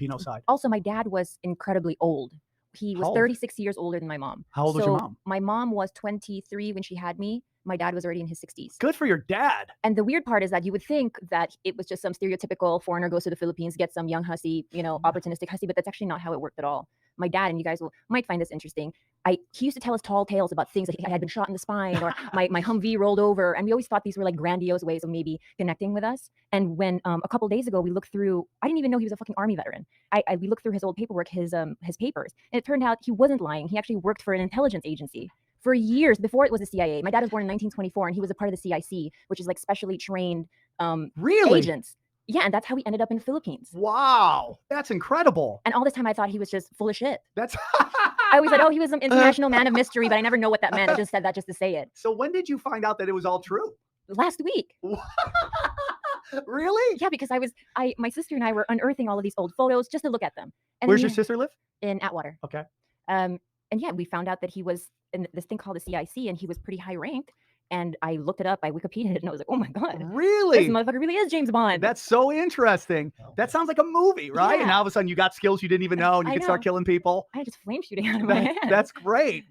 Pinot side. Also, my dad was incredibly old. He was 36 years older than my mom. How old was your mom? My mom was 23 when she had me. My dad was already in his 60s. Good for your dad. And the weird part is that you would think that it was just some stereotypical foreigner goes to the Philippines, gets some young hussy, opportunistic hussy, but that's actually not how it worked at all. My dad, and you guys might find this interesting, he used to tell us tall tales about things like I had been shot in the spine or my Humvee rolled over. And we always thought these were like grandiose ways of maybe connecting with us. And when a couple days ago, we looked through, I didn't even know he was a fucking Army veteran. We looked through his old paperwork, his papers, and it turned out he wasn't lying. He actually worked for an intelligence agency for years before it was the CIA. My dad was born in 1924 and he was a part of the C.I.A, which is like specially trained agents. Yeah, and that's how we ended up in the Philippines. Wow, that's incredible. And all this time I thought he was just full of shit. I always said, oh, he was an international man of mystery, but I never know what that meant. I just said that just to say it. So when did you find out that it was all true? Last week. Really? Yeah, because my sister and I were unearthing all of these old photos just to look at them. And where's your sister live? In Atwater. Okay. And yeah, we found out that he was in this thing called the C.I.A, and he was pretty high ranked. And I looked it up, I Wikipedia'd it, and I was like, oh my God. Really? This motherfucker really is James Bond. That's so interesting. That sounds like a movie, right? Yeah. And now all of a sudden you got skills you didn't even know, and you can start killing people. I just flame shooting out of my hand. That's great.